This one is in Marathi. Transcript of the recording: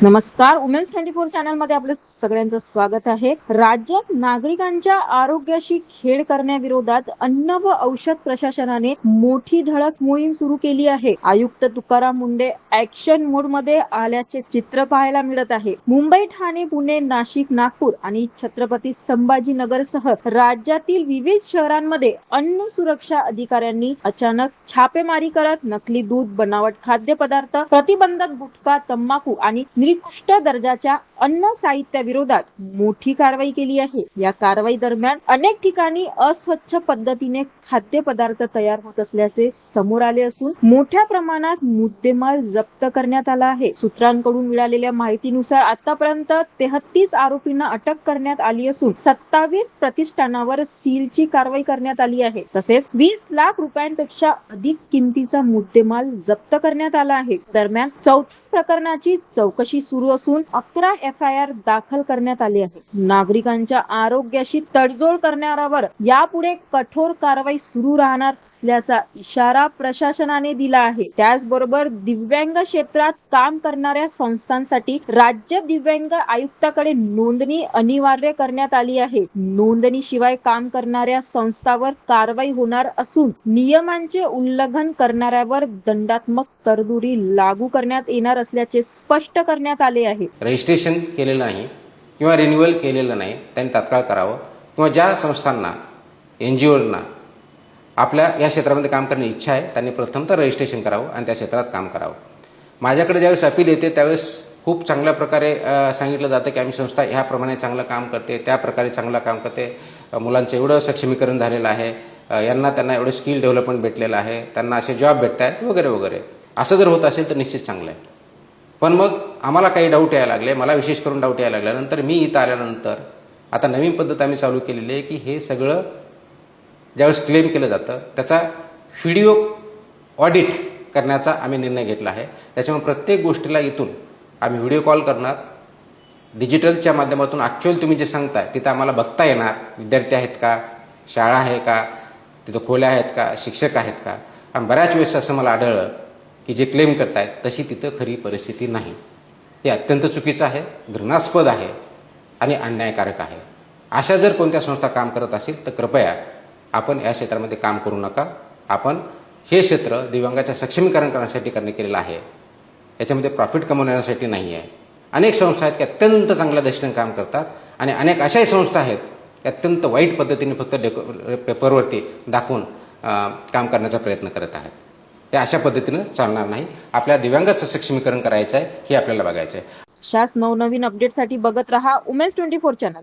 नमस्कार. वुमेन्स 24 चॅनलमध्ये आपलं सगळ्यांचं स्वागत आहे. राज्यात नागरिकांच्या आरोग्याशी खेळ करण्याविरोधात अन्न व औषध प्रशासनाने मोठी धडक मोहीम सुरू केली आहे. आयुक्त तुकाराम मुंढे ऍक्शन मोड मध्ये आल्याचे चित्र पाहायला मिळत आहे. मुंबई, ठाणे, पुणे, नाशिक, नागपूर आणि छत्रपती संभाजीनगरसह राज्यातील विविध शहरांमध्ये अन्न सुरक्षा अधिकाऱ्यांनी अचानक छापेमारी करत नकली दूध, बनावट खाद्यपदार्थ, प्रतिबंधित गुटखा, तंबाखू आणि निकृष्ट दर्जाच्या अन्न साहित्याविरोधात मोठी कारवाई केली आहे. या कारवाई दरम्यान अनेक ठिकाणी अस्वच्छ पद्धतीने खाद्यपदार्थ तयार होत असल्याचे समोर आले असून मोठ्या प्रमाणात मुद्देमाल जप्त करण्यात आला आहे. सूत्रांकडून मिळालेल्या माहितीनुसार आतापर्यंत 33 आरोपींना अटक करण्यात आली असून 27 प्रतिष्ठानावर सीलची कारवाई करण्यात आली आहे. तसेच 20 लाख रुपयांपेक्षा अधिक किमतीचा मुद्देमाल जप्त करण्यात आला आहे. दरम्यान 34 प्रकरणाची चौकशी सुरू असून 11 FIR दाखल करण्यात आले आहे. नागरिकांच्या आरोग्याशी तडजोड करणाऱ्यावर यापुढे कठोर कारवाई सुरू राहणार असल्याचा इशारा प्रशासनाने दिला आहे. त्याचबरोबर दिव्यांग क्षेत्रात काम करणाऱ्या संस्थांसाठी राज्य दिव्यांग आयुक्ताकडे नोंदणी अनिवार्य करण्यात आली आहे. नोंदणीशिवाय काम करणाऱ्या संस्थांवर कारवाई होणार असून नियमांचे उल्लंघन करणाऱ्यावर दंडात्मक तरतुदी लागू करण्यात येणार असल्याचे स्पष्ट करण्यात आले आहे. रजिस्ट्रेशन केलेलं नाही किंवा रिन्युअल केलेलं नाही त्यांनी तात्काळ करावं, किंवा ज्या संस्थांना NGOना आपल्या या क्षेत्रामध्ये काम करण्याची इच्छा आहे त्यांनी प्रथम तर रजिस्ट्रेशन करावं आणि त्या क्षेत्रात काम करावं. माझ्याकडे ज्यावेळेस अपील येते त्यावेळेस खूप चांगल्या प्रकारे सांगितलं जातं की आम्ही संस्था ह्याप्रमाणे चांगलं काम करते, त्या प्रकारे चांगलं काम करते, मुलांचं एवढं सक्षमीकरण झालेलं आहे, त्यांना एवढं स्किल डेव्हलपमेंट भेटलेलं आहे, त्यांना असे जॉब भेटत आहेत वगैरे वगैरे. असं जर होत असेल तर निश्चित चांगलं आहे. पण मग आम्हाला काही डाऊट यायला लागले, मला विशेष करून डाऊट यायला लागल्यानंतर मी इथं आल्यानंतर आता नवीन पद्धत आम्ही चालू केलेली आहे की हे सगळं ज्यावेळेस क्लेम केलं जातं त्याचा व्हिडिओ ऑडिट करण्याचा आम्ही निर्णय घेतला आहे. त्याच्यामुळे प्रत्येक गोष्टीला इथून आम्ही व्हिडिओ कॉल करणार, डिजिटलच्या माध्यमातून ॲक्च्युअल तुम्ही जे सांगताय तिथं आम्हाला बघता येणार, विद्यार्थी आहेत का, शाळा आहे का, तिथं खोल्या आहेत का, शिक्षक आहेत का. आणि बऱ्याच वेळेस असं मला आढळलं की जे क्लेम करतायत तशी तिथं खरी परिस्थिती नाही. ते अत्यंत चुकीचं आहे, घृणास्पद आहे आणि अन्यायकारक आहे. अशा जर कोणत्या संस्था काम करत असतील तर कृपया आपण या क्षेत्रामध्ये काम करू नका. आपण हे क्षेत्र दिव्यांगाच्या सक्षमीकरण करण्यासाठी केलेलं आहे, याच्यामध्ये प्रॉफिट कमवण्यासाठी नाही आहे. अनेक संस्था आहेत की अत्यंत चांगल्या दृष्टीने काम करतात आणि अनेक अशाही संस्था आहेत की अत्यंत वाईट पद्धतीने फक्त पेपरवरती दाखवून काम करण्याचा प्रयत्न करत आहेत. हे अशा पद्धतीनं चालणार नाही. आपल्या दिव्यांगाचं सक्षमीकरण करायचं आहे हे आपल्याला बघायचं आहे. अशाच नवनवीन अपडेटसाठी बघत रहा वुमेन्स 24 चॅनल.